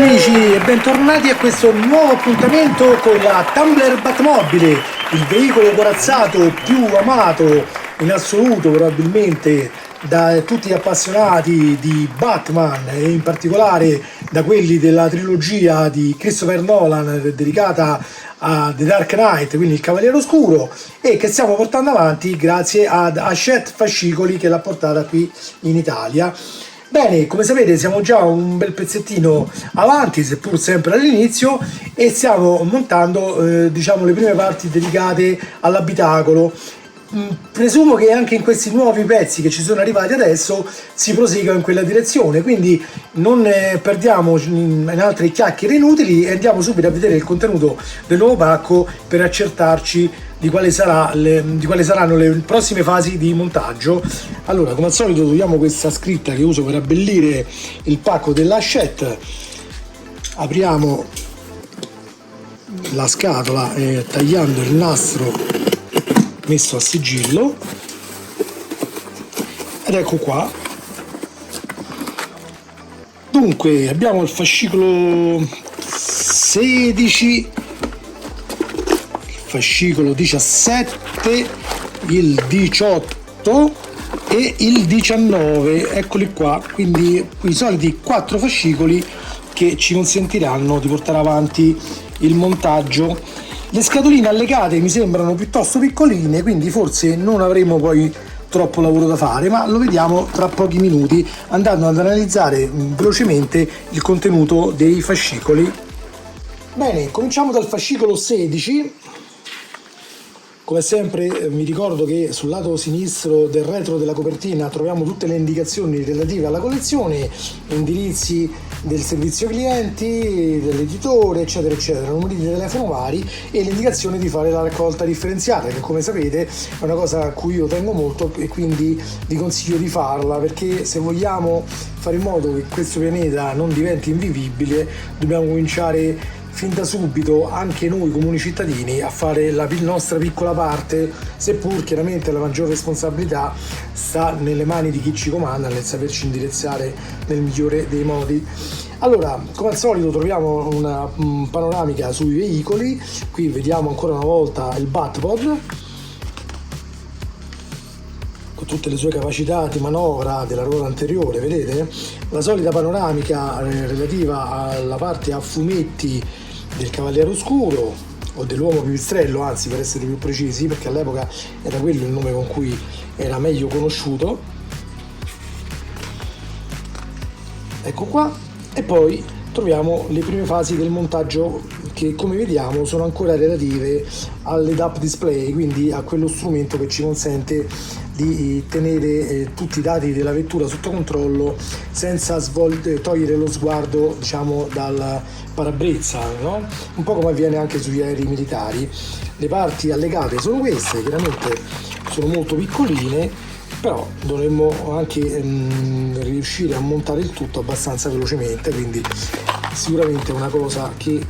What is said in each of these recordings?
amici e bentornati a questo nuovo appuntamento con la Tumbler Batmobile, il veicolo corazzato più amato in assoluto probabilmente da tutti gli appassionati di Batman e in particolare da quelli della trilogia di Christopher Nolan dedicata a The Dark Knight, quindi il Cavaliere Oscuro, e che stiamo portando avanti grazie ad Hachette Fascicoli che l'ha portata qui in Italia. Bene, come sapete siamo già un bel pezzettino avanti, seppur sempre all'inizio, e stiamo montando diciamo le prime parti dedicate all'abitacolo. Presumo che anche in questi nuovi pezzi che ci sono arrivati adesso si prosegua in quella direzione, quindi non perdiamo in altre chiacchiere inutili e andiamo subito a vedere il contenuto del nuovo pacco per accertarci di quali saranno le prossime fasi di montaggio. Allora, come al solito troviamo questa scritta che uso per abbellire il pacco della Hachette. Apriamo la scatola tagliando il nastro messo a sigillo ed ecco qua. Dunque abbiamo il fascicolo 16, fascicolo 17, il 18 e il 19, eccoli qua, quindi i soliti 4 fascicoli che ci consentiranno di portare avanti il montaggio. Le scatoline allegate mi sembrano piuttosto piccoline, quindi forse non avremo poi troppo lavoro da fare, ma lo vediamo tra pochi minuti andando ad analizzare velocemente il contenuto dei fascicoli. Bene, cominciamo dal fascicolo 16. Come sempre vi ricordo che sul lato sinistro del retro della copertina troviamo tutte le indicazioni relative alla collezione, indirizzi del servizio clienti, dell'editore, eccetera eccetera, numeri di telefono vari e l'indicazione di fare la raccolta differenziata, che come sapete è una cosa a cui io tengo molto e quindi vi consiglio di farla, perché se vogliamo fare in modo che questo pianeta non diventi invivibile dobbiamo cominciare fin da subito, anche noi comuni cittadini, a fare la nostra piccola parte, seppur chiaramente la maggior responsabilità sta nelle mani di chi ci comanda, nel saperci indirizzare nel migliore dei modi. Allora, come al solito troviamo una panoramica sui veicoli. Qui vediamo ancora una volta il Batpod con tutte le sue capacità di manovra della ruota anteriore, vedete? La solita panoramica relativa alla parte a fumetti del Cavaliere Oscuro o dell'Uomo Pipistrello, anzi per essere più precisi, perché all'epoca era quello il nome con cui era meglio conosciuto. Ecco qua. E poi troviamo le prime fasi del montaggio che, come vediamo, sono ancora relative all'head-up display, quindi a quello strumento che ci consente di tenere tutti i dati della vettura sotto controllo senza togliere lo sguardo, diciamo, dal parabrezza, no? Un po' come avviene anche sugli aerei militari. Le parti allegate sono queste, chiaramente sono molto piccoline, però dovremmo anche riuscire a montare il tutto abbastanza velocemente, quindi sicuramente è una cosa che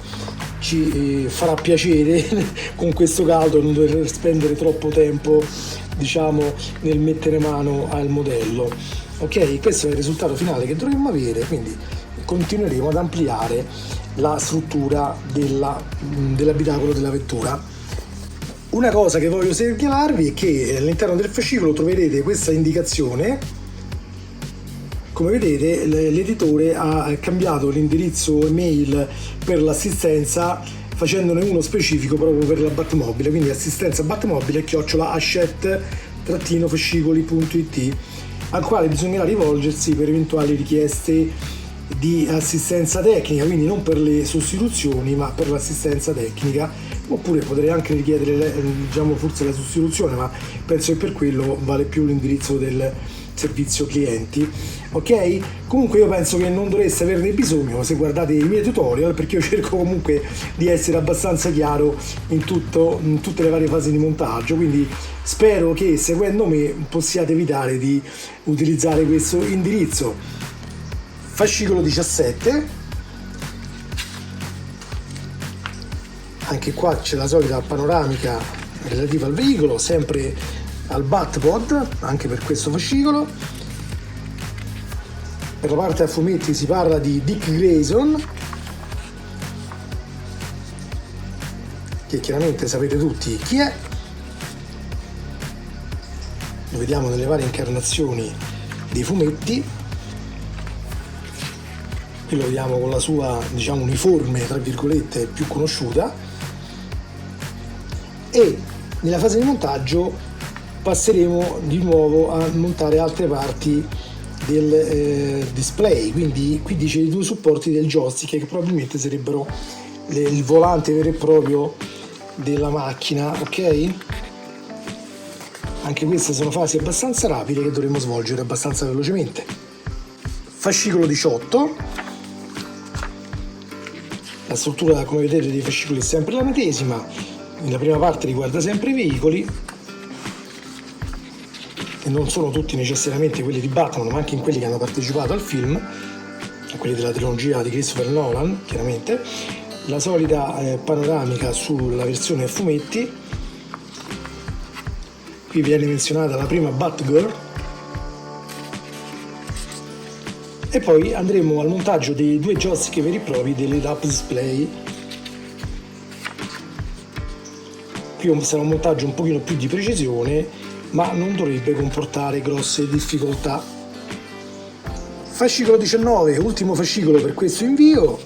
ci farà piacere con questo caldo non dover spendere troppo tempo, diciamo, nel mettere mano al modello. Ok, questo è il risultato finale che dovremmo avere, quindi continueremo ad ampliare la struttura dell'abitacolo della vettura. Una cosa che voglio segnalarvi è che all'interno del fascicolo troverete questa indicazione. Come vedete l'editore ha cambiato l'indirizzo email per l'assistenza facendone uno specifico proprio per la Batmobile, quindi assistenza Batmobile @hachette-fascicoli.it, al quale bisognerà rivolgersi per eventuali richieste di assistenza tecnica, quindi non per le sostituzioni ma per l'assistenza tecnica, oppure potrei anche richiedere diciamo forse la sostituzione, ma penso che per quello vale più l'indirizzo del servizio clienti. Ok, comunque io penso che non dovreste averne bisogno se guardate i miei tutorial, perché io cerco comunque di essere abbastanza chiaro in tutte le varie fasi di montaggio, quindi spero che seguendo me possiate evitare di utilizzare questo indirizzo. Fascicolo 17, anche qua c'è la solita panoramica relativa al veicolo, sempre al Batpod, anche per questo fascicolo. Per la parte a fumetti si parla di Dick Grayson, che chiaramente sapete tutti chi è. Lo vediamo nelle varie incarnazioni dei fumetti. Qui lo vediamo con la sua, diciamo, uniforme, tra virgolette, più conosciuta. E nella fase di montaggio passeremo di nuovo a montare altre parti del display, quindi qui dice i due supporti del joystick, che probabilmente sarebbero il volante vero e proprio della macchina, ok? Anche queste sono fasi abbastanza rapide che dovremo svolgere abbastanza velocemente. Fascicolo 18. La struttura, come vedete, dei fascicoli è sempre la medesima. La prima parte riguarda sempre i veicoli, e non sono tutti necessariamente quelli di Batman, ma anche in quelli che hanno partecipato al film, quelli della trilogia di Christopher Nolan, chiaramente. La solita panoramica sulla versione a fumetti. Qui viene menzionata la prima Batgirl. E poi andremo al montaggio dei due joystick veri e propri dell'head-up display. Qui sarà un montaggio un pochino più di precisione, ma non dovrebbe comportare grosse difficoltà. Fascicolo 19, ultimo fascicolo per questo invio.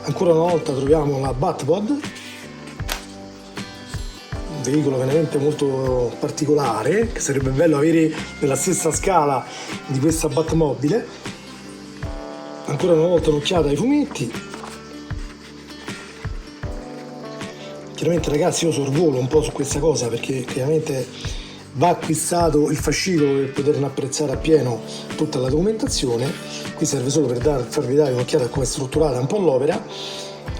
Ancora una volta troviamo la Batpod, un veicolo veramente molto particolare, che sarebbe bello avere nella stessa scala di questa Batmobile. Ancora una volta un'occhiata ai fumetti. Chiaramente, ragazzi, io sorvolo un po' su questa cosa, perché chiaramente va acquistato il fascicolo per poterne apprezzare appieno tutta la documentazione. Qui serve solo per farvi dare un'occhiata a come è strutturata un po' l'opera,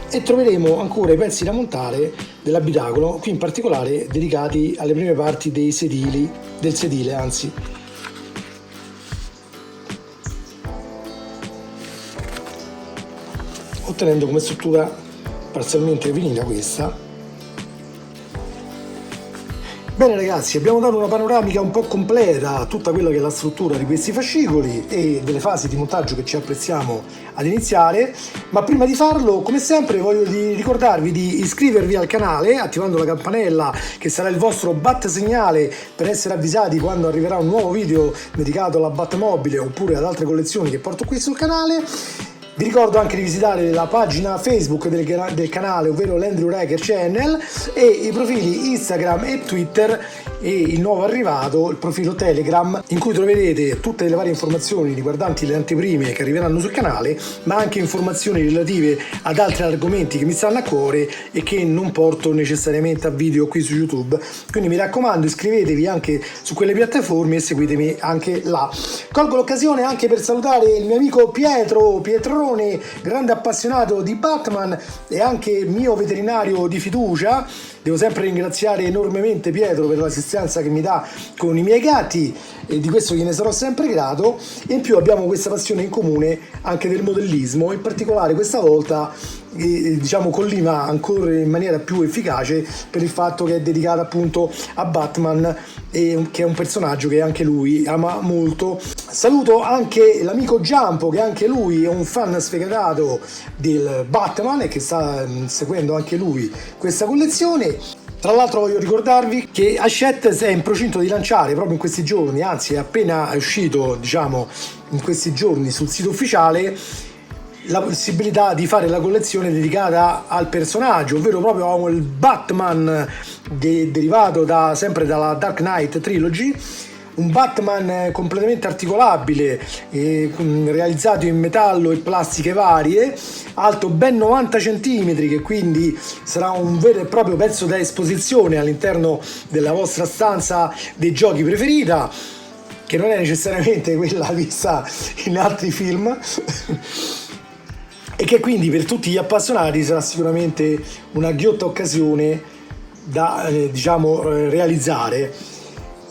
e troveremo ancora i pezzi da montare dell'abitacolo, qui in particolare dedicati alle prime parti del sedile, anzi. Ottenendo come struttura parzialmente vinile questa. Bene ragazzi, abbiamo dato una panoramica un po' completa a tutta quella che è la struttura di questi fascicoli e delle fasi di montaggio che ci apprezziamo ad iniziare, ma prima di farlo, come sempre, voglio ricordarvi di iscrivervi al canale attivando la campanella, che sarà il vostro bat segnale per essere avvisati quando arriverà un nuovo video dedicato alla Batmobile oppure ad altre collezioni che porto qui sul canale. Vi ricordo anche di visitare la pagina Facebook del canale, ovvero l'Andrew Riker Channel, e i profili Instagram e Twitter, e il nuovo arrivato, il profilo Telegram, in cui troverete tutte le varie informazioni riguardanti le anteprime che arriveranno sul canale, ma anche informazioni relative ad altri argomenti che mi stanno a cuore e che non porto necessariamente a video qui su YouTube. Quindi mi raccomando, iscrivetevi anche su quelle piattaforme e seguitemi anche là. Colgo l'occasione anche per salutare il mio amico Pietrone, grande appassionato di Batman e anche mio veterinario di fiducia. Devo sempre ringraziare enormemente Pietro per l'assistenza che mi dà con i miei gatti, e di questo gliene sarò sempre grato. E in più abbiamo questa passione in comune anche del modellismo, in particolare questa volta diciamo collima ancora in maniera più efficace per il fatto che è dedicata appunto a Batman, che è un personaggio che anche lui ama molto. Saluto anche l'amico Giampo, che anche lui è un fan sfegatato del Batman e che sta seguendo anche lui questa collezione. Tra l'altro voglio ricordarvi che Hachette è in procinto di lanciare proprio in questi giorni, anzi è appena uscito, diciamo, in questi giorni sul sito ufficiale, la possibilità di fare la collezione dedicata al personaggio, ovvero proprio il Batman derivato sempre dalla Dark Knight Trilogy. Un Batman completamente articolabile, realizzato in metallo e plastiche varie, alto ben 90 cm, che quindi sarà un vero e proprio pezzo da esposizione all'interno della vostra stanza dei giochi preferita, che non è necessariamente quella vista in altri film e che quindi per tutti gli appassionati sarà sicuramente una ghiotta occasione da realizzare.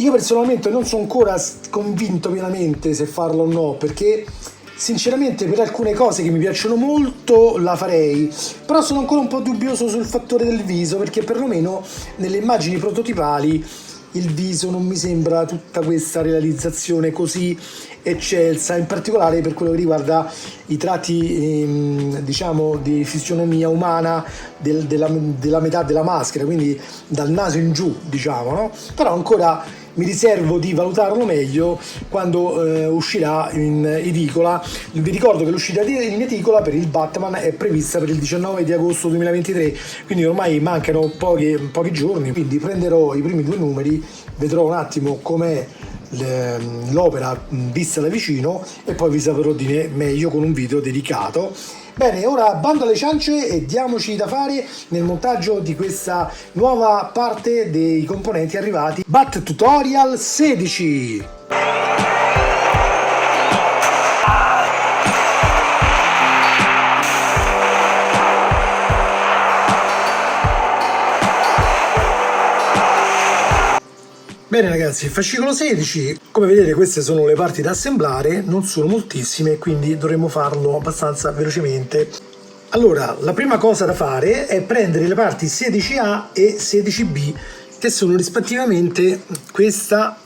Io personalmente non sono ancora convinto pienamente se farlo o no, perché sinceramente per alcune cose che mi piacciono molto la farei, però sono ancora un po' dubbioso sul fattore del viso, perché perlomeno nelle immagini prototipali il viso non mi sembra tutta questa realizzazione così eccelsa, in particolare per quello che riguarda i tratti diciamo di fisionomia umana della metà della maschera, quindi dal naso in giù, diciamo, no? Però ancora mi riservo di valutarlo meglio quando uscirà in edicola. Vi ricordo che l'uscita in edicola per il Batman è prevista per il 19 di agosto 2023, quindi ormai mancano pochi giorni, quindi prenderò i primi 2 numeri, vedrò un attimo com'è l'opera vista da vicino e poi vi saprò dire meglio con un video dedicato. Bene, ora bando alle ciance e diamoci da fare nel montaggio di questa nuova parte dei componenti arrivati. Bat Tutorial 16. Bene ragazzi, fascicolo 16, come vedete queste sono le parti da assemblare, non sono moltissime, quindi dovremmo farlo abbastanza velocemente. Allora, la prima cosa da fare è prendere le parti 16A e 16B, che sono rispettivamente questa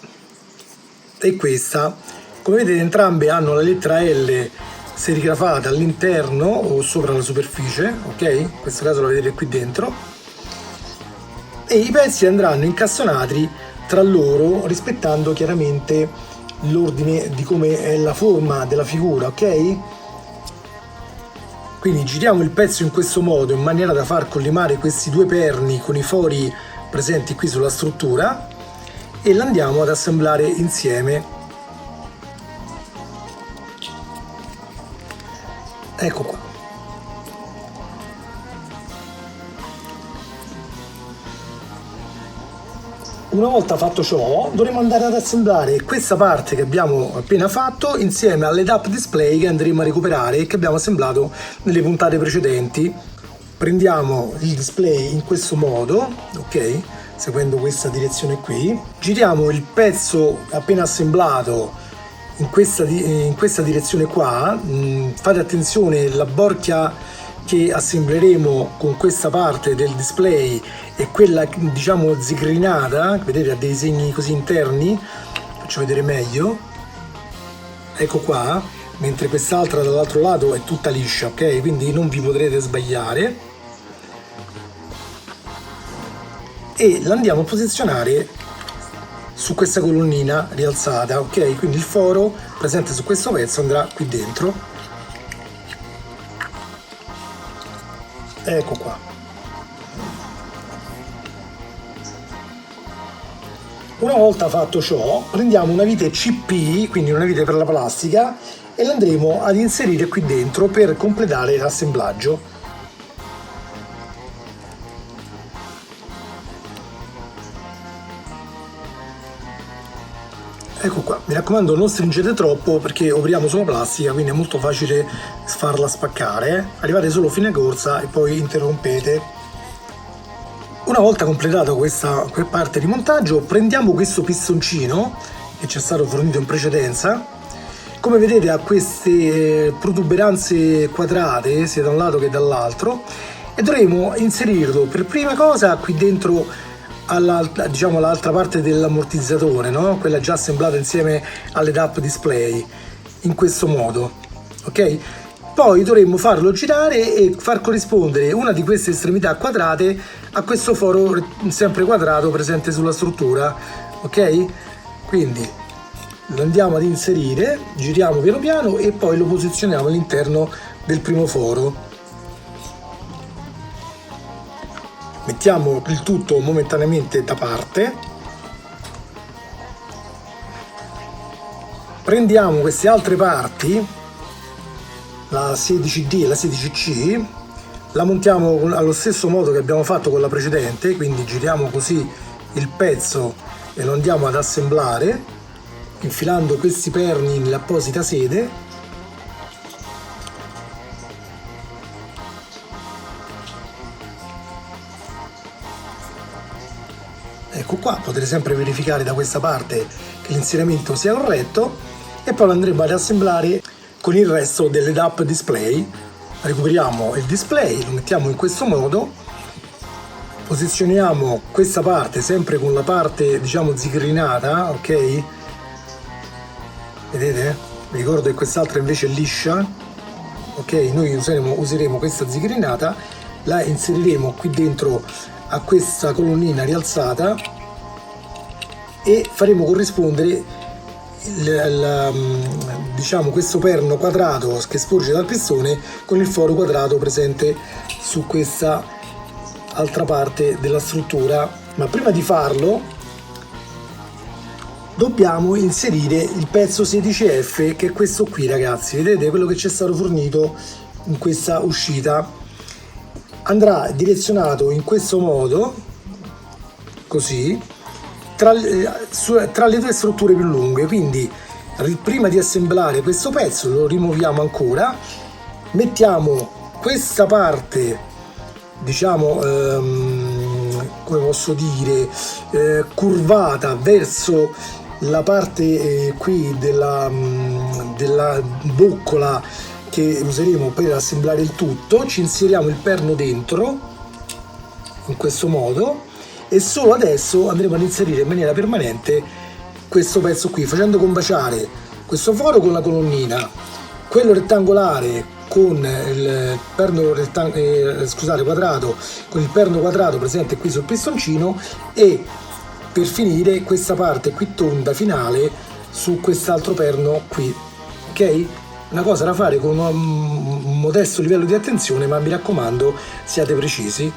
e questa. Come vedete entrambe hanno la lettera L serigrafata all'interno o sopra la superficie, ok? In questo caso la vedete qui dentro. E i pezzi andranno incastonati tra loro rispettando chiaramente l'ordine di come è la forma della figura, ok? Quindi giriamo il pezzo in questo modo in maniera da far collimare questi 2 perni con i fori presenti qui sulla struttura e l'andiamo ad assemblare insieme. Ecco qua. Una volta fatto ciò, dovremo andare ad assemblare questa parte che abbiamo appena fatto insieme all'head-up display che andremo a recuperare e che abbiamo assemblato nelle puntate precedenti. Prendiamo il display in questo modo, ok? Seguendo questa direzione qui. Giriamo il pezzo appena assemblato in questa direzione qua. Fate attenzione, la borchia che assembleremo con questa parte del display e quella diciamo zigrinata, vedete ha dei segni così interni, faccio vedere meglio, ecco qua, mentre quest'altra dall'altro lato è tutta liscia, ok? Quindi non vi potrete sbagliare e la andiamo a posizionare su questa colonnina rialzata, ok? Quindi il foro presente su questo pezzo andrà qui dentro. Ecco qua. Una volta fatto ciò, prendiamo una vite CP, quindi una vite per la plastica, e l'andremo ad inserire qui dentro per completare l'assemblaggio. Ecco qua, mi raccomando non stringete troppo perché operiamo sulla plastica, quindi è molto facile farla spaccare. Arrivate solo fine corsa e poi interrompete. Una volta completato questa parte di montaggio, prendiamo questo pistoncino che ci è stato fornito in precedenza. Come vedete ha queste protuberanze quadrate sia da un lato che dall'altro e dovremo inserirlo per prima cosa qui dentro diciamo all'altra parte dell'ammortizzatore, no? Quella già assemblata insieme all'head-up display in questo modo, ok? Poi dovremmo farlo girare e far corrispondere una di queste estremità quadrate a questo foro sempre quadrato presente sulla struttura, ok? Quindi lo andiamo ad inserire, giriamo piano piano e poi lo posizioniamo all'interno del primo foro. Mettiamo il tutto momentaneamente da parte, prendiamo queste altre parti, la 16D e la 16C, la montiamo allo stesso modo che abbiamo fatto con la precedente, quindi giriamo così il pezzo e lo andiamo ad assemblare infilando questi perni nell'apposita sede. Ecco qua, potete sempre verificare da questa parte che l'inserimento sia corretto e poi lo andremo ad assemblare con il resto dell'head-up display. Recuperiamo il display, lo mettiamo in questo modo, posizioniamo questa parte sempre con la parte diciamo zigrinata, ok? Vedete? vi ricordo che quest'altra invece è liscia, ok? Noi useremo questa zigherinata, la inseriremo qui dentro a questa colonnina rialzata e faremo corrispondere diciamo questo perno quadrato che sporge dal pistone con il foro quadrato presente su questa altra parte della struttura. Ma prima di farlo dobbiamo inserire il pezzo 16F, che è questo qui, ragazzi, vedete, quello che ci è stato fornito in questa uscita. Andrà direzionato in questo modo, così, tra le due strutture più lunghe. Quindi prima di assemblare questo pezzo lo rimuoviamo ancora, mettiamo questa parte, diciamo, come posso dire, curvata verso la parte qui della boccola che useremo per assemblare il tutto. Ci inseriamo il perno dentro in questo modo e solo adesso andremo ad inserire in maniera permanente questo pezzo qui, facendo combaciare questo foro con la colonnina, quello rettangolare con il perno quadrato, con il perno quadrato presente qui sul pistoncino, e per finire questa parte qui tonda finale su quest'altro perno qui, ok? Una cosa da fare con un modesto livello di attenzione, ma mi raccomando, siate precisi.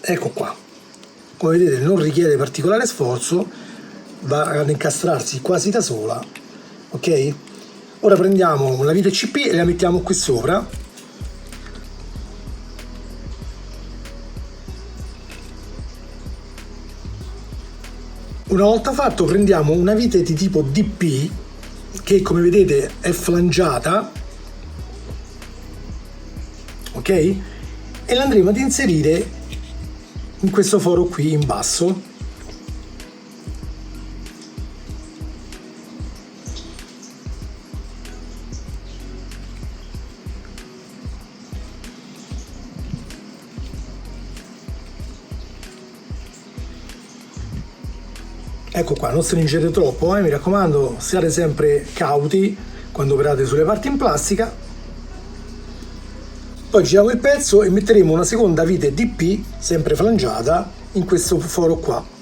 Ecco qua, come vedete non richiede particolare sforzo, va ad incastrarsi quasi da sola, ok? Ora prendiamo una vite CP e la mettiamo qui sopra. Una volta fatto prendiamo una vite di tipo DP che, come vedete, è flangiata, ok? E l'andremo ad inserire in questo foro qui in basso. Ecco qua, non stringete troppo, mi raccomando, siate sempre cauti quando operate sulle parti in plastica. Poi giriamo il pezzo e metteremo una seconda vite DP, sempre flangiata, in questo foro qua.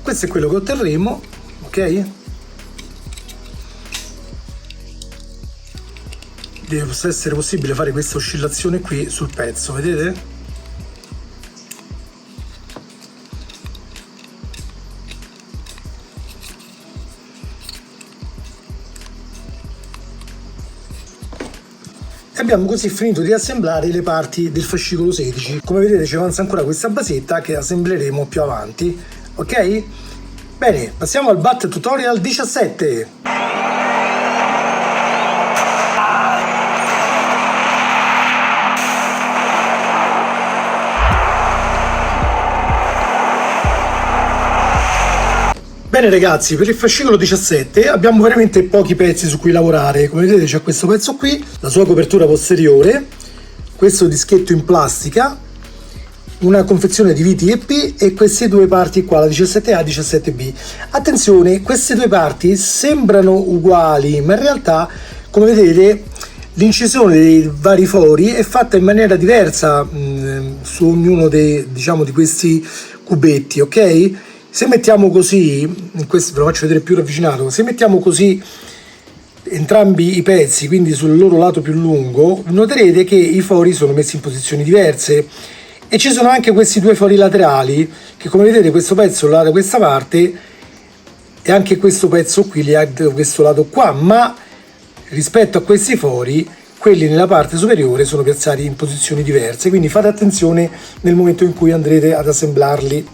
Questo è quello che otterremo, ok? Deve essere possibile fare questa oscillazione qui sul pezzo, vedete? E abbiamo così finito di assemblare le parti del fascicolo 16. Come vedete ci avanza ancora questa basetta che assembleremo più avanti, ok? Bene, passiamo al BAT Tutorial 17. Bene ragazzi, per il fascicolo 17 abbiamo veramente pochi pezzi su cui lavorare. Come vedete c'è questo pezzo qui, la sua copertura posteriore, questo dischetto in plastica, una confezione di viti EP e queste due parti qua, la 17A e 17B. Attenzione, queste due parti sembrano uguali, ma in realtà, come vedete, l'incisione dei vari fori è fatta in maniera diversa su ognuno diciamo, di questi cubetti, ok? Se mettiamo così, questo ve lo faccio vedere più ravvicinato, se mettiamo così entrambi i pezzi, quindi sul loro lato più lungo, noterete che i fori sono messi in posizioni diverse. E ci sono anche questi due fori laterali che, come vedete, questo pezzo là da questa parte e anche questo pezzo qui li ha da questo lato qua, ma rispetto a questi fori quelli nella parte superiore sono piazzati in posizioni diverse, quindi fate attenzione nel momento in cui andrete ad assemblarli.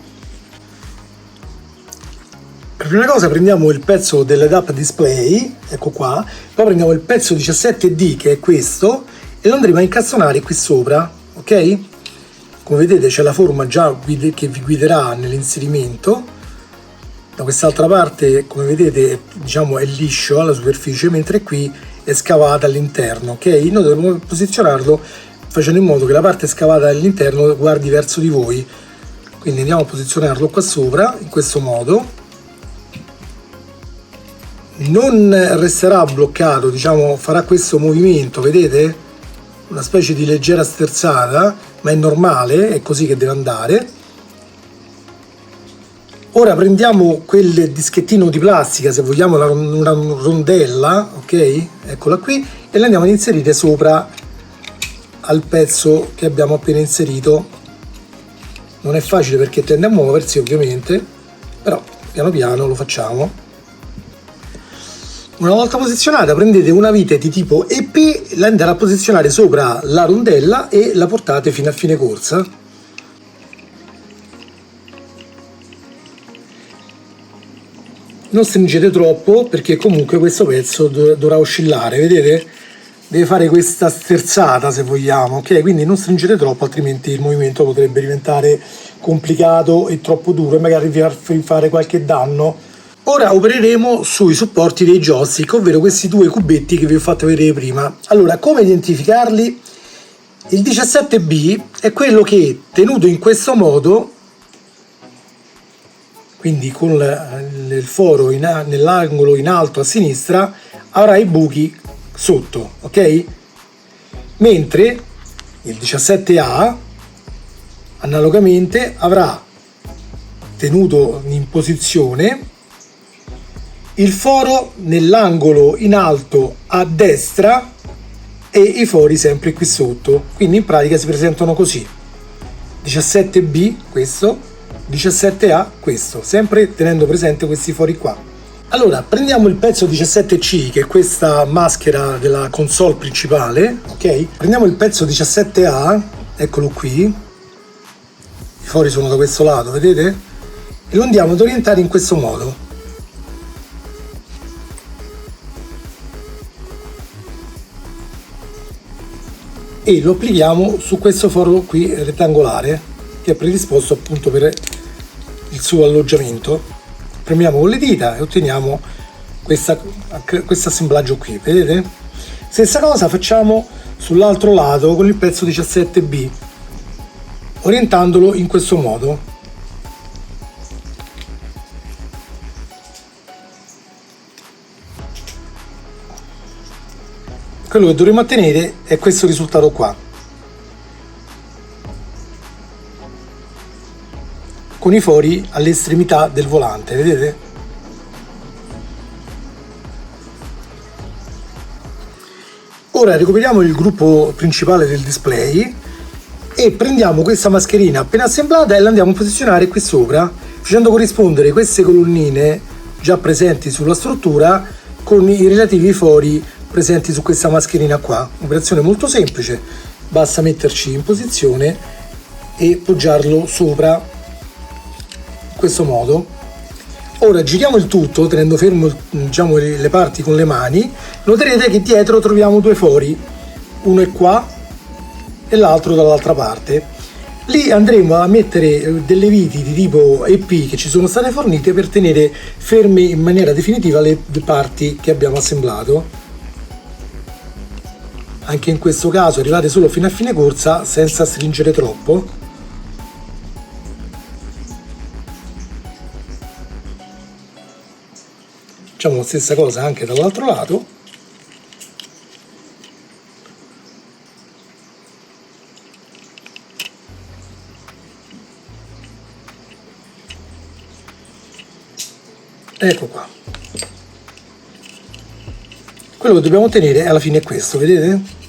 Per prima cosa prendiamo il pezzo dell'head-up display, ecco qua, poi prendiamo il pezzo 17D che è questo e lo andremo a incastonare qui sopra, ok? come vedete c'è la forma già che vi guiderà nell'inserimento. Da quest'altra parte, come vedete, diciamo è liscio alla superficie, mentre qui è scavata all'interno, ok? Noi dobbiamo posizionarlo facendo in modo che la parte scavata all'interno guardi verso di voi. Quindi andiamo a posizionarlo qua sopra, in questo modo. Non resterà bloccato, diciamo, farà questo movimento, vedete? Una specie di leggera sterzata, ma è normale, è così che deve andare. Ora prendiamo quel dischettino di plastica, se vogliamo una rondella, ok? Eccola qui, e la andiamo ad inserire sopra al pezzo che abbiamo appena inserito. Non è facile perché tende a muoversi ovviamente, però piano piano lo facciamo. Una volta posizionata prendete una vite di tipo EP, la andate a posizionare sopra la rondella e la portate fino a fine corsa. Non stringete troppo perché comunque questo pezzo dovrà oscillare, vedete? Deve fare questa sterzata se vogliamo, ok? Quindi non stringete troppo, altrimenti il movimento potrebbe diventare complicato e troppo duro e magari farvi fare qualche danno. Ora opereremo sui supporti dei joystick, ovvero questi due cubetti che vi ho fatto vedere prima. Allora, come identificarli? Il 17B è quello che, tenuto in questo modo, quindi con il foro nell'angolo in alto a sinistra, avrà i buchi sotto, ok? Mentre il 17A analogamente avrà, tenuto in posizione, il foro nell'angolo in alto a destra e i fori sempre qui sotto. Quindi in pratica si presentano così: 17B questo, 17A questo, sempre tenendo presente questi fori qua. Allora prendiamo il pezzo 17C, che è questa maschera della console principale, ok? Prendiamo il pezzo 17A, eccolo qui, i fori sono da questo lato, vedete? E lo andiamo ad orientare in questo modo. E lo applichiamo su questo foro qui rettangolare, che è predisposto appunto per il suo alloggiamento. Premiamo con le dita e otteniamo questo assemblaggio qui, vedete? Stessa cosa facciamo sull'altro lato con il pezzo 17B, orientandolo in questo modo. Quello che dovremo ottenere è questo risultato qua, con i fori all'estremità del volante, vedete? Ora recuperiamo il gruppo principale del display e prendiamo questa mascherina appena assemblata e la andiamo a posizionare qui sopra, facendo corrispondere queste colonnine già presenti sulla struttura con i relativi fori presenti su questa mascherina qua. Operazione molto semplice, basta metterci in posizione e poggiarlo sopra in questo modo. Ora giriamo il tutto tenendo fermo, diciamo, le parti con le mani. Noterete che dietro troviamo due fori, uno è qua e l'altro dall'altra parte. Lì andremo a mettere delle viti di tipo EP che ci sono state fornite per tenere ferme in maniera definitiva le parti che abbiamo assemblato. Anche in questo caso arrivate solo fino a fine corsa senza stringere troppo. Facciamo la stessa cosa anche dall'altro lato. Ecco qua. Quello che dobbiamo ottenere alla fine è questo, vedete?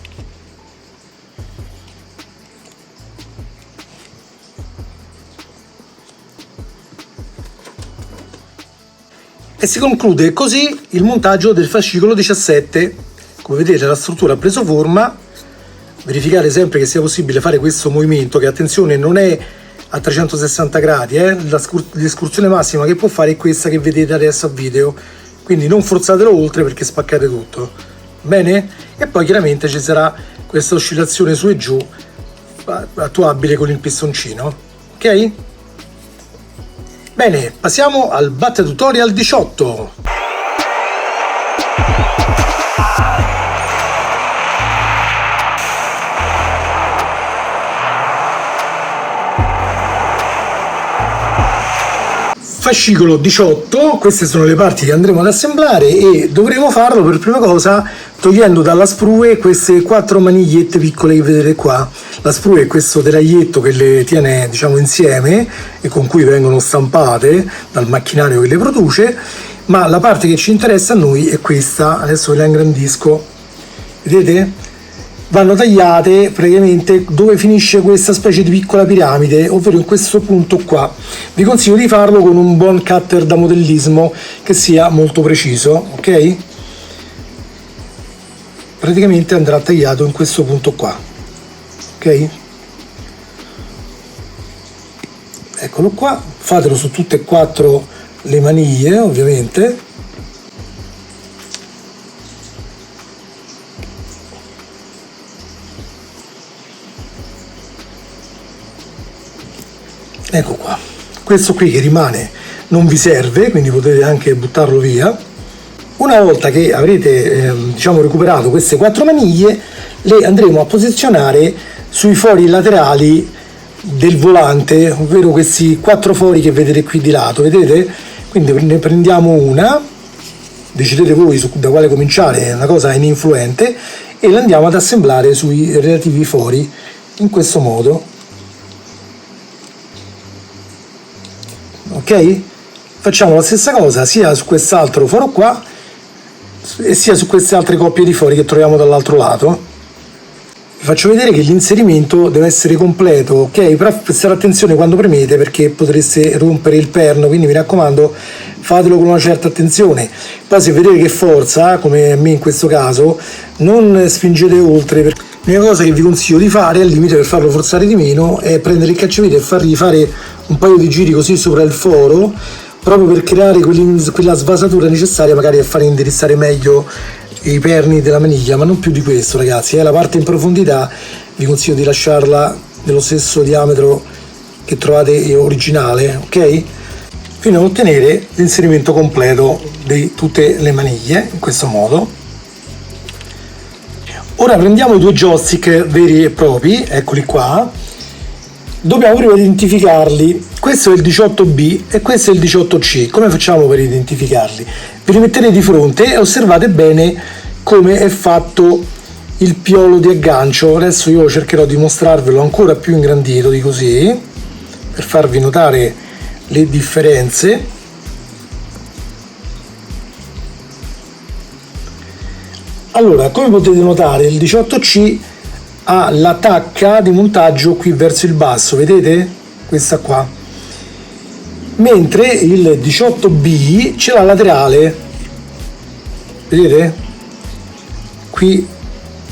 E si conclude così il montaggio del fascicolo 17. Come vedete la struttura ha preso forma. Verificate sempre che sia possibile fare questo movimento, che attenzione non è a 360 gradi, l'escursione massima che può fare è questa che vedete adesso a video, quindi non forzatelo oltre perché spaccate tutto, bene? E poi chiaramente ci sarà questa oscillazione su e giù attuabile con il pistoncino, ok? Bene, passiamo al Batte Tutorial 18. Fascicolo 18, queste sono le parti che andremo ad assemblare e dovremo farlo per prima cosa togliendo dalla sprue queste 4 manigliette piccole che vedete qua. La sprue è questo telaglietto che le tiene, diciamo, insieme e con cui vengono stampate dal macchinario che le produce, ma la parte che ci interessa a noi è questa. Adesso ve la ingrandisco, vedete? Vanno tagliate praticamente dove finisce questa specie di piccola piramide, ovvero in questo punto qua. Vi consiglio di farlo con un buon cutter da modellismo che sia molto preciso, ok? Praticamente andrà tagliato in questo punto qua, ok? Eccolo qua, fatelo su tutte e 4 le maniglie, ovviamente. Ecco qua, questo qui che rimane non vi serve, quindi potete anche buttarlo via. Una volta che avrete diciamo recuperato queste 4 maniglie, le andremo a posizionare sui fori laterali del volante, ovvero questi 4 fori che vedete qui di lato, vedete? Quindi ne prendiamo una, decidete voi da quale cominciare, è una cosa ininfluente, e la andiamo ad assemblare sui relativi fori in questo modo. Ok? Facciamo la stessa cosa sia su quest'altro foro qua e sia su queste altre coppie di fori che troviamo dall'altro lato. Vi faccio vedere che l'inserimento deve essere completo, ok? Però prestare attenzione quando premete perché potreste rompere il perno, quindi mi raccomando fatelo con una certa attenzione. Poi se vedete che forza, come a me in questo caso, non spingete oltre. L'unica cosa che vi consiglio di fare, al limite per farlo forzare di meno, è prendere il cacciavite e fargli fare un paio di giri così sopra il foro, proprio per creare quella svasatura necessaria magari a far indirizzare meglio i perni della maniglia, ma non più di questo, ragazzi. La parte in profondità vi consiglio di lasciarla dello stesso diametro che trovate originale, ok? Fino ad ottenere l'inserimento completo di tutte le maniglie in questo modo. Ora prendiamo i 2 joystick veri e propri, eccoli qua. Dobbiamo prima identificarli. Questo è il 18B e questo è il 18C. Come facciamo per identificarli? Vi li mettete di fronte e osservate bene come è fatto il piolo di aggancio. Adesso io cercherò di mostrarvelo ancora più ingrandito di così, per farvi notare le differenze. Allora, come potete notare, il 18C ha la tacca di montaggio qui verso il basso, vedete? Questa qua. Mentre il 18B ce l'ha laterale, vedete? Qui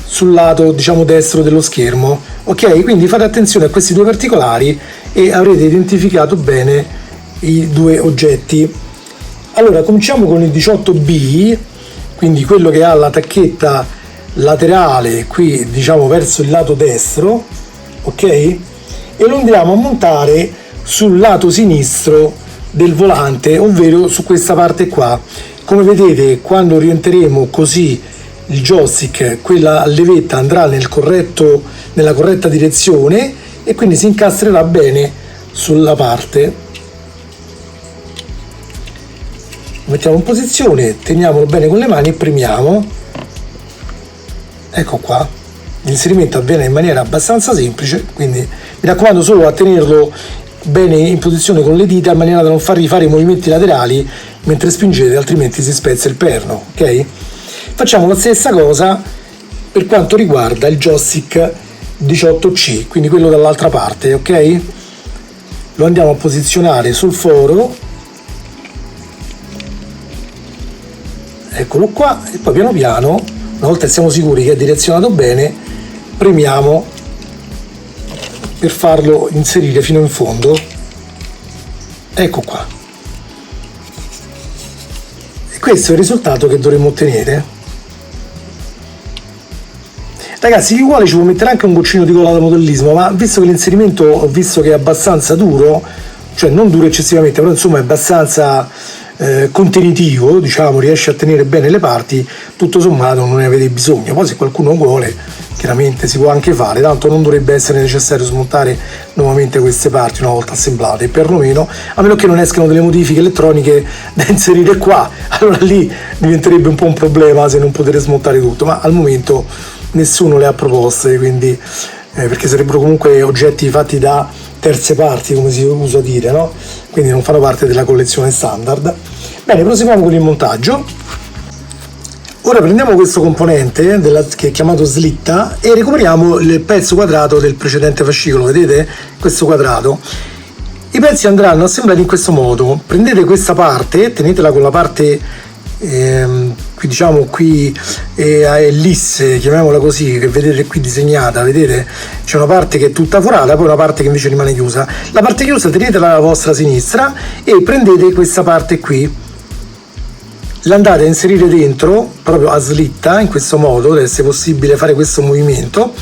sul lato, diciamo, destro dello schermo. Ok, quindi fate attenzione a questi 2 particolari e avrete identificato bene i 2 oggetti. Allora, cominciamo con il 18B, quindi quello che ha la tacchetta laterale qui, diciamo, verso il lato destro, ok? E lo andiamo a montare sul lato sinistro del volante, ovvero su questa parte qua. Come vedete, quando orienteremo così il joystick, quella levetta andrà nella corretta direzione e quindi si incastrerà bene sulla parte. Lo mettiamo in posizione, teniamolo bene con le mani e premiamo. Ecco qua, l'inserimento avviene in maniera abbastanza semplice, quindi mi raccomando solo a tenerlo bene in posizione con le dita in maniera da non fargli fare i movimenti laterali mentre spingete, altrimenti si spezza il perno, ok? Facciamo la stessa cosa per quanto riguarda il joystick 18C, quindi quello dall'altra parte, ok? Lo andiamo a posizionare sul foro, eccolo qua, e poi piano piano, una volta che siamo sicuri che è direzionato bene, premiamo per farlo inserire fino in fondo. Ecco qua. E questo è il risultato che dovremmo ottenere. Ragazzi, chi vuole ci può mettere anche un goccino di colla da modellismo, ma visto che l'inserimento ho visto che è abbastanza duro, cioè non duro eccessivamente, però insomma è abbastanza contenitivo, diciamo, riesce a tenere bene le parti, tutto sommato non ne avete bisogno. Poi se qualcuno vuole, chiaramente si può anche fare, tanto non dovrebbe essere necessario smontare nuovamente queste parti una volta assemblate, perlomeno, a meno che non escano delle modifiche elettroniche da inserire qua, allora lì diventerebbe un po' un problema se non potete smontare tutto, ma al momento nessuno le ha proposte, quindi perché sarebbero comunque oggetti fatti da terze parti, come si usa dire, no? Quindi non fanno parte della collezione standard. Bene, proseguiamo con il montaggio. Ora prendiamo questo componente che è chiamato slitta e recuperiamo il pezzo quadrato del precedente fascicolo, vedete? Questo quadrato. I pezzi andranno assemblati in questo modo: prendete questa parte, tenetela con la parte qui, diciamo qui a ellisse, chiamiamola così, che vedete qui disegnata, vedete? C'è una parte che è tutta forata, poi una parte che invece rimane chiusa. La parte chiusa tenetela alla vostra sinistra e prendete questa parte qui, l'andate a inserire dentro proprio a slitta, in questo modo, deve essere possibile fare questo movimento,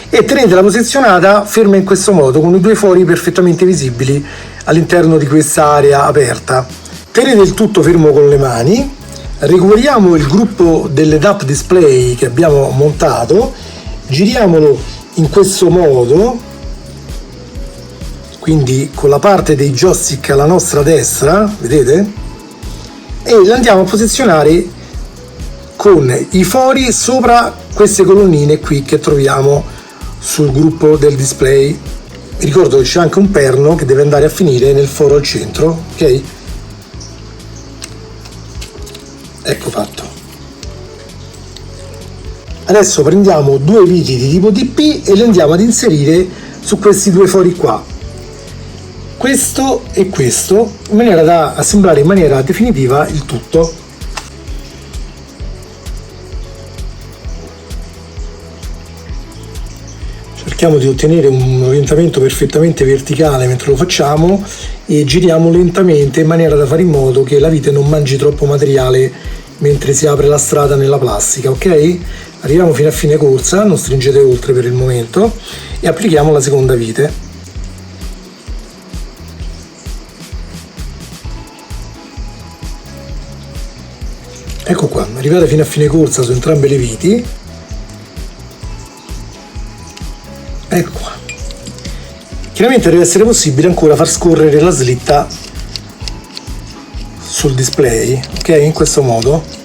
e tenetela posizionata ferma in questo modo, con i due fori perfettamente visibili all'interno di questa area aperta. Tenete il tutto fermo con le mani, recuperiamo il gruppo delle DAP display che abbiamo montato, giriamolo in questo modo, quindi con la parte dei joystick alla nostra destra, vedete? E lo andiamo a posizionare con i fori sopra queste colonnine qui che troviamo sul gruppo del display. Vi ricordo che c'è anche un perno che deve andare a finire nel foro al centro, ok? Ecco fatto. Adesso prendiamo due viti di tipo DP e li andiamo ad inserire su questi due fori qua, questo e questo, in maniera da assemblare in maniera definitiva il tutto. Cerchiamo di ottenere un orientamento perfettamente verticale mentre lo facciamo e giriamo lentamente in maniera da fare in modo che la vite non mangi troppo materiale mentre si apre la strada nella plastica, ok? Arriviamo fino a fine corsa, non stringete oltre per il momento, e applichiamo la seconda vite. Ecco qua, arrivate fino a fine corsa su entrambe le viti. Ecco qua. Chiaramente deve essere possibile ancora far scorrere la slitta sul display, ok? In questo modo.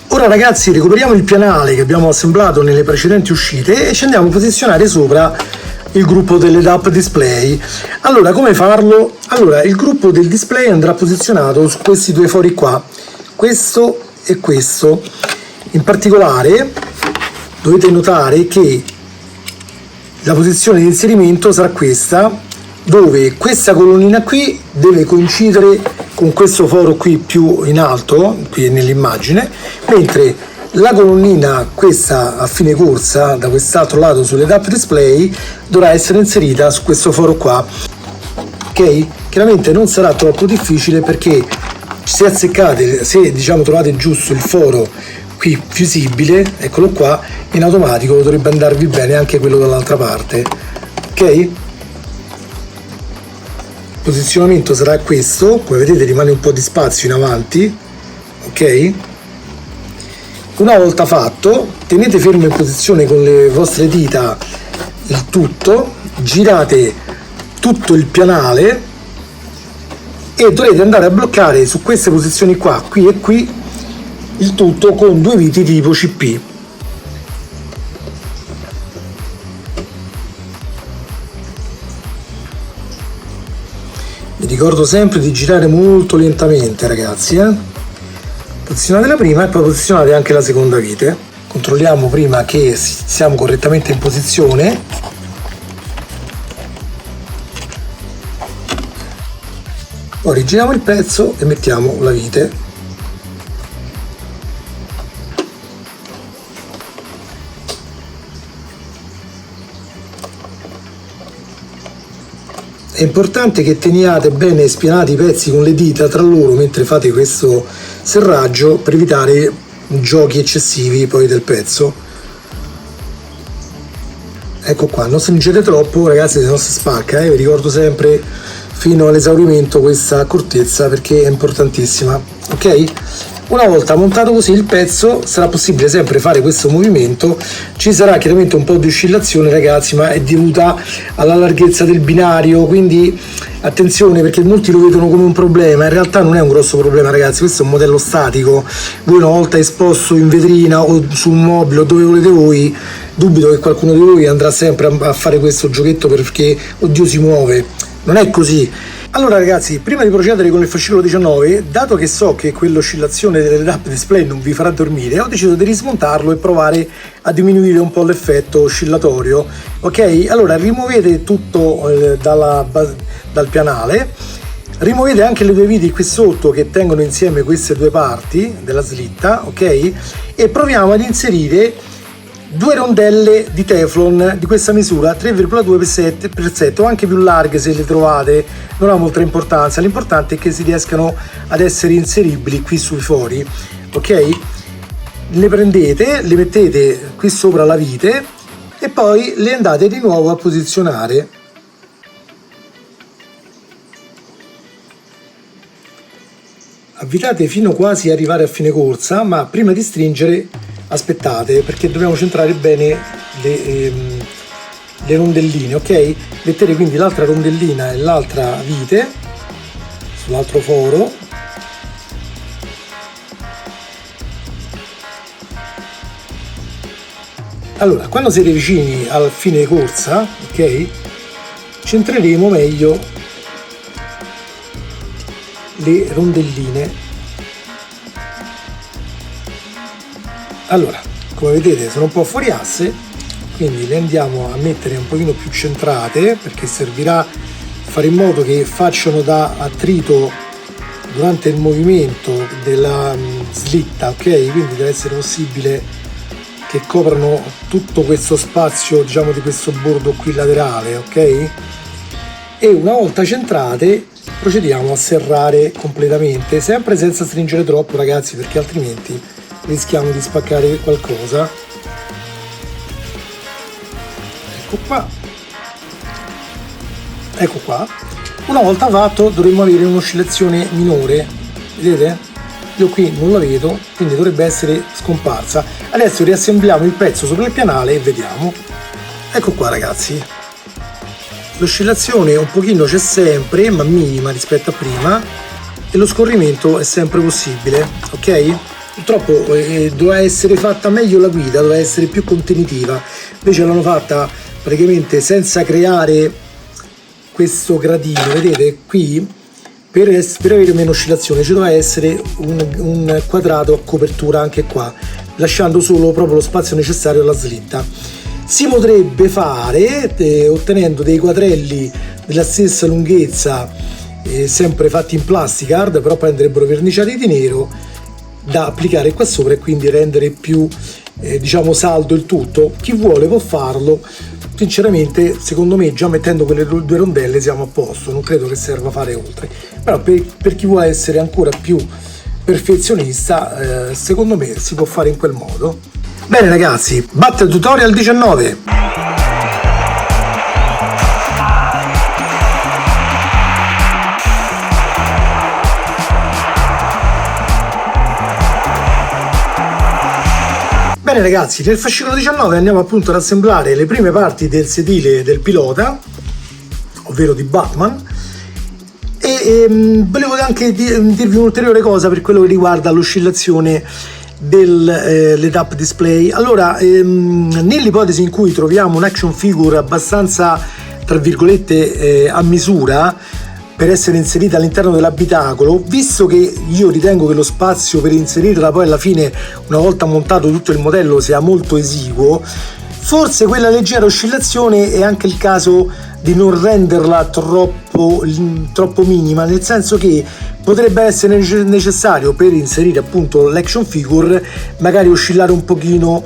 Ora ragazzi, recuperiamo il pianale che abbiamo assemblato nelle precedenti uscite e ci andiamo a posizionare sopra il gruppo delle DAP display. Allora, come farlo? Allora, il gruppo del display andrà posizionato su questi due fori qua, questo e questo. In particolare dovete notare che la posizione di inserimento sarà questa, dove questa colonnina qui deve coincidere con questo foro qui più in alto, qui nell'immagine, mentre la colonnina, questa a fine corsa, da quest'altro lato sulle DAP display, dovrà essere inserita su questo foro qua, ok? Chiaramente non sarà troppo difficile, perché se azzeccate, se diciamo trovate giusto il foro qui visibile, eccolo qua, in automatico dovrebbe andarvi bene anche quello dall'altra parte, ok? Il posizionamento sarà questo, come vedete rimane un po' di spazio in avanti, ok? Una volta fatto, tenete fermo in posizione con le vostre dita il tutto, girate tutto il pianale e dovrete andare a bloccare su queste posizioni qua, qui e qui, il tutto con due viti tipo CP. Vi ricordo sempre di girare molto lentamente, ragazzi, Posizionate la prima e poi posizionate anche la seconda vite. Controlliamo prima che siamo correttamente in posizione. Poi rigiriamo il pezzo e mettiamo la vite. È importante che teniate bene spianati i pezzi con le dita tra loro mentre fate questo serraggio, per evitare giochi eccessivi poi del pezzo. Ecco qua, non stringete troppo ragazzi, se no si spacca, vi ricordo sempre fino all'esaurimento questa accortezza perché è importantissima, ok? Una volta montato così il pezzo sarà possibile sempre fare questo movimento. Ci sarà chiaramente un po' di oscillazione ragazzi, ma è dovuta alla larghezza del binario, quindi attenzione perché molti lo vedono come un problema, in realtà non è un grosso problema ragazzi, questo è un modello statico, voi una volta esposto in vetrina o su un mobile o dove volete voi, dubito che qualcuno di voi andrà sempre a fare questo giochetto perché oddio si muove, non è così. Allora ragazzi, prima di procedere con il fascicolo 19, dato che so che quell'oscillazione dell'head-up display non vi farà dormire, ho deciso di rismontarlo e provare a diminuire un po' l'effetto oscillatorio, ok? Allora rimuovete tutto dal pianale, rimuovete anche le due viti qui sotto che tengono insieme queste due parti della slitta, ok? E proviamo ad inserire due rondelle di Teflon di questa misura 3,2x7 o anche più larghe se le trovate, non ha molta importanza, l'importante è che si riescano ad essere inseribili qui sui fori, ok? Le prendete, le mettete qui sopra la vite e poi le andate di nuovo a posizionare. Avvitate fino quasi a arrivare a fine corsa, ma prima di stringere aspettate perché dobbiamo centrare bene le rondelline, ok? Mettete quindi l'altra rondellina e l'altra vite sull'altro foro, allora quando siete vicini al fine corsa, ok, centreremo meglio le rondelline. Allora, come vedete sono un po' fuori asse, quindi le andiamo a mettere un pochino più centrate perché servirà fare in modo che facciano da attrito durante il movimento della slitta, ok? Quindi deve essere possibile che coprano tutto questo spazio, diciamo, di questo bordo qui laterale, ok? E una volta centrate procediamo a serrare completamente, sempre senza stringere troppo ragazzi perché altrimenti rischiamo di spaccare qualcosa. Ecco qua, ecco qua. Una volta fatto dovremmo avere un'oscillazione minore, vedete? Io qui non la vedo, quindi dovrebbe essere scomparsa. Adesso riassembliamo il pezzo sopra il pianale e vediamo. Ecco qua ragazzi, l'oscillazione un pochino c'è sempre, ma minima rispetto a prima, e lo scorrimento è sempre possibile, ok? Purtroppo doveva essere fatta meglio la guida, doveva essere più contenitiva, invece l'hanno fatta praticamente senza creare questo gradino, vedete qui per avere meno oscillazione ci doveva essere un quadrato a copertura anche qua, lasciando solo proprio lo spazio necessario alla slitta. Si potrebbe fare ottenendo dei quadrelli della stessa lunghezza, sempre fatti in plasticard, però poi andrebbero verniciati di nero, da applicare qua sopra e quindi rendere più diciamo saldo il tutto. Chi vuole può farlo, sinceramente secondo me già mettendo quelle due rondelle siamo a posto, non credo che serva fare oltre, però per chi vuole essere ancora più perfezionista secondo me si può fare in quel modo. Bene ragazzi, Battle Tutorial 19. Bene ragazzi, nel fascicolo 19 andiamo appunto ad assemblare le prime parti del sedile del pilota, ovvero di Batman, e volevo anche dirvi un'ulteriore cosa per quello che riguarda l'oscillazione dell'head-up display. Allora, nell'ipotesi in cui troviamo un action figure abbastanza, tra virgolette, a misura, per essere inserita all'interno dell'abitacolo, visto che io ritengo che lo spazio per inserirla poi alla fine, una volta montato tutto il modello, sia molto esiguo, forse quella leggera oscillazione è anche il caso di non renderla troppo minima, nel senso che potrebbe essere necessario per inserire appunto l'action figure magari oscillare un pochino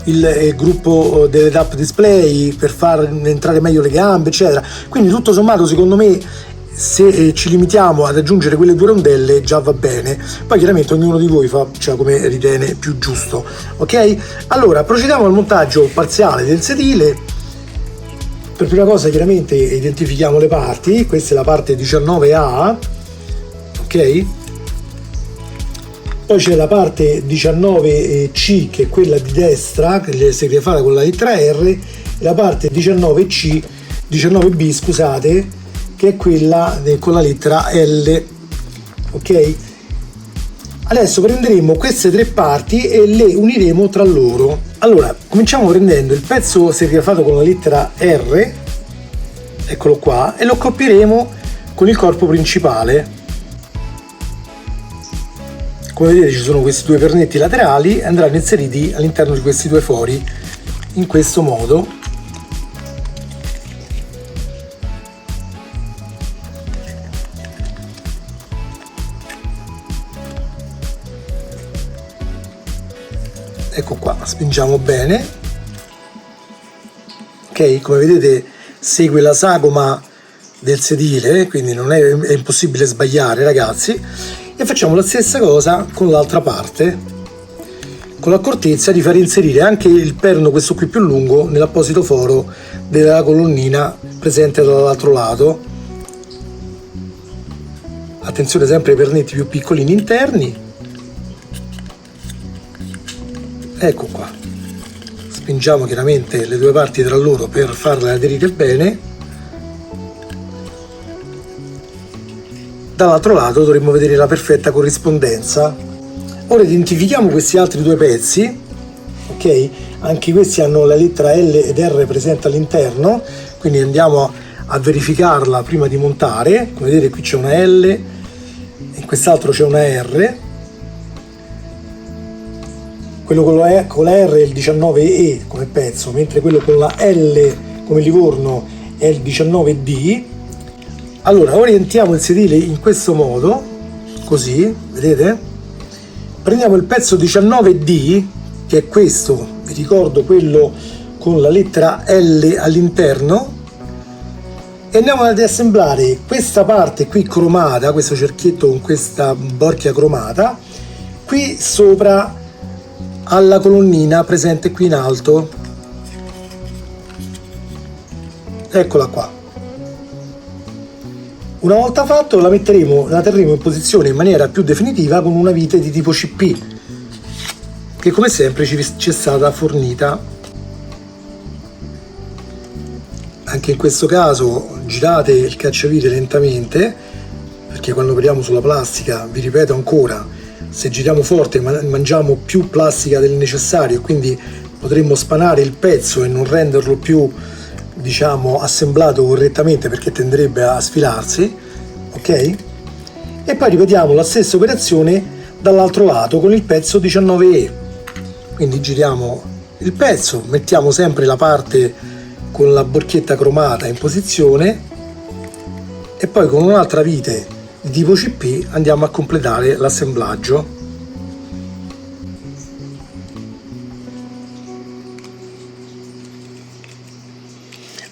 il gruppo dell'head-up display per far entrare meglio le gambe eccetera, quindi tutto sommato secondo me se ci limitiamo ad aggiungere quelle 2 rondelle già va bene, poi chiaramente ognuno di voi fa, cioè, come ritiene più giusto, ok? Allora procediamo al montaggio parziale del sedile. Per prima cosa chiaramente identifichiamo le parti, questa è la parte 19A, ok? Poi c'è la parte 19C che è quella di destra, che si rifà con la lettera R, e la parte 19B, scusate, che è quella con la lettera L, ok? Adesso prenderemo queste 3 parti e le uniremo tra loro. Allora, cominciamo prendendo il pezzo serigrafato con la lettera R, eccolo qua, e lo accoppieremo con il corpo principale. Come vedete ci sono questi 2 pernetti laterali e andranno inseriti all'interno di questi 2 fori, in questo modo. Ecco qua, spingiamo bene, ok? Come vedete segue la sagoma del sedile, quindi non è impossibile sbagliare, ragazzi, e facciamo la stessa cosa con l'altra parte, con l'accortezza di far inserire anche il perno, questo qui più lungo, nell'apposito foro della colonnina presente dall'altro lato. Attenzione sempre ai pernetti più piccolini interni. Ecco qua, spingiamo chiaramente le 2 parti tra loro per farle aderire bene. Dall'altro lato dovremmo vedere la perfetta corrispondenza. Ora identifichiamo questi altri 2 pezzi, ok? Anche questi hanno la lettera L ed R presente all'interno, quindi andiamo a verificarla prima di montare. Come vedete qui c'è una L, in quest'altro c'è una R. Quello con la R è il 19E come pezzo, mentre quello con la L come Livorno è il 19D. Allora orientiamo il sedile in questo modo, così, vedete? Prendiamo il pezzo 19D, che è questo, vi ricordo quello con la lettera L all'interno, e andiamo ad assemblare questa parte qui cromata, questo cerchietto con questa borchia cromata, qui sopra alla colonnina presente qui in alto. Eccola qua. Una volta fatto la terremo in posizione in maniera più definitiva con una vite di tipo CP, che come sempre ci è stata fornita. Anche in questo caso girate il cacciavite lentamente, perché quando operiamo sulla plastica, vi ripeto ancora, se giriamo forte mangiamo più plastica del necessario, quindi potremmo spanare il pezzo e non renderlo più, diciamo, assemblato correttamente, perché tenderebbe a sfilarsi, ok? E poi ripetiamo la stessa operazione dall'altro lato con il pezzo 19E. Quindi giriamo il pezzo, mettiamo sempre la parte con la borchetta cromata in posizione e poi con un'altra vite di tipo CP andiamo a completare l'assemblaggio.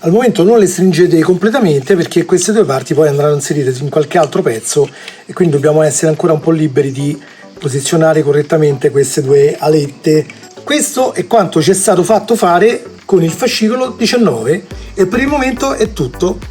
Al momento non le stringete completamente, perché queste 2 parti poi andranno inserite in qualche altro pezzo e quindi dobbiamo essere ancora un po' liberi di posizionare correttamente queste 2 alette. Questo è quanto ci è stato fatto fare con il fascicolo 19 e per il momento è tutto.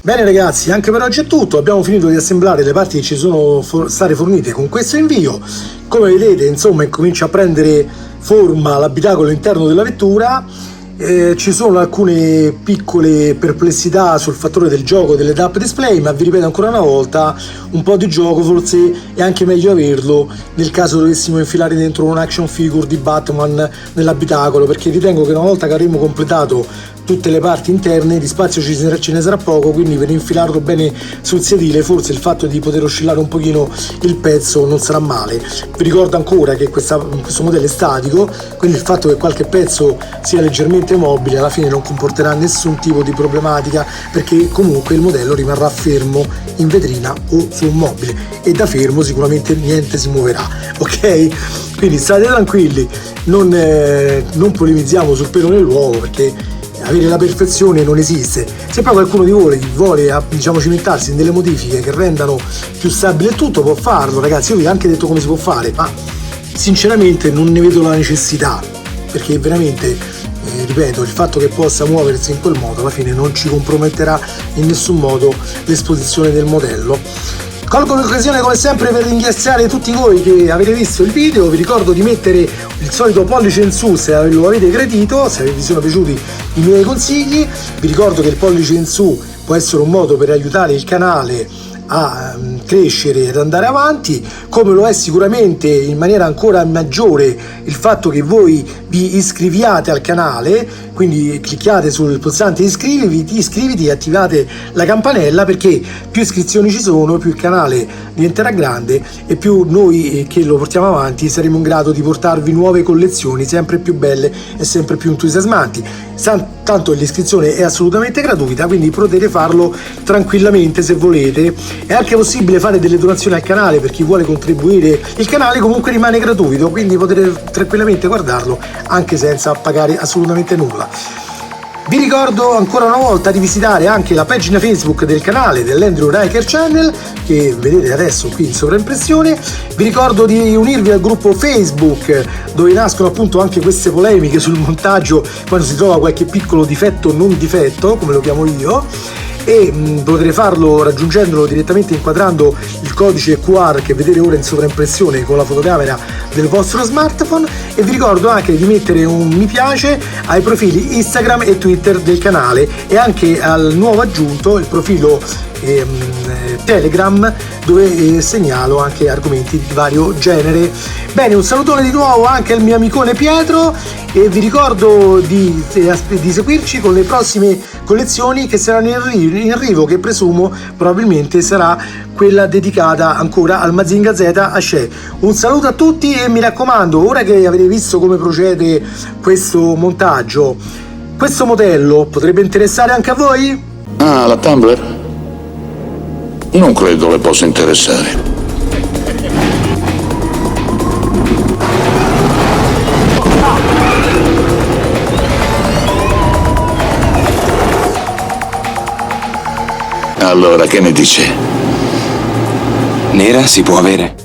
Bene ragazzi, anche per oggi è tutto, abbiamo finito di assemblare le parti che ci sono state fornite con questo invio. Come vedete, insomma, comincia a prendere forma l'abitacolo interno della vettura. Ci sono alcune piccole perplessità sul fattore del gioco delle tap display, ma vi ripeto ancora una volta, un po' di gioco forse è anche meglio averlo nel caso dovessimo infilare dentro un action figure di Batman nell'abitacolo, perché ritengo che una volta che avremo completato tutte le parti interne di spazio ce ne sarà poco, quindi per infilarlo bene sul sedile forse il fatto di poter oscillare un pochino il pezzo non sarà male. Vi ricordo ancora che questo modello è statico, quindi il fatto che qualche pezzo sia leggermente mobile alla fine non comporterà nessun tipo di problematica, perché comunque il modello rimarrà fermo in vetrina o su un mobile e da fermo sicuramente niente si muoverà, ok? Quindi state tranquilli, non polemizziamo sul pelo nell'uovo, perché avere la perfezione non esiste. Se poi qualcuno di voi vuole diciamo cimentarsi in delle modifiche che rendano più stabile il tutto, può farlo, ragazzi. Io vi ho anche detto come si può fare, ma sinceramente non ne vedo la necessità, perché veramente ripeto, il fatto che possa muoversi in quel modo alla fine non ci comprometterà in nessun modo l'esposizione del modello. Colgo l'occasione come sempre per ringraziare tutti voi che avete visto il video. Vi ricordo di mettere il solito pollice in su se lo avete gradito, se vi sono piaciuti i miei consigli. Vi ricordo che il pollice in su può essere un modo per aiutare il canale a crescere ed andare avanti, come lo è sicuramente in maniera ancora maggiore il fatto che voi vi iscriviate al canale, quindi clicchiate sul pulsante iscriviti e attivate la campanella, perché più iscrizioni ci sono, più il canale diventerà grande e più noi che lo portiamo avanti saremo in grado di portarvi nuove collezioni sempre più belle e sempre più entusiasmanti. Tanto l'iscrizione è assolutamente gratuita, quindi potete farlo tranquillamente se volete. È anche possibile fare delle donazioni al canale per chi vuole contribuire. Il canale comunque rimane gratuito, quindi potete tranquillamente guardarlo anche senza pagare assolutamente nulla. Vi ricordo ancora una volta di visitare anche la pagina Facebook del canale dell'Andrew Riker Channel, che vedete adesso qui in sovraimpressione. Vi ricordo di unirvi al gruppo Facebook, dove nascono appunto anche queste polemiche sul montaggio quando si trova qualche piccolo difetto non difetto, come lo chiamo io, e potrete farlo raggiungendolo direttamente inquadrando il codice QR che vedete ora in sovraimpressione con la fotocamera del vostro smartphone. E vi ricordo anche di mettere un mi piace ai profili Instagram e Twitter del canale e anche al nuovo aggiunto il profilo Telegram, dove segnalo anche argomenti di vario genere. Bene, un salutone di nuovo anche al mio amicone Pietro e vi ricordo di seguirci con le prossime collezioni che saranno in arrivo, che presumo probabilmente sarà quella dedicata ancora al Mazinga Z Asce. Un saluto a tutti e mi raccomando, ora che avete visto come procede questo montaggio, questo modello potrebbe interessare anche a voi? Ah, la Tumbler? Non credo le possa interessare. Allora, che ne dice? Nera si può avere?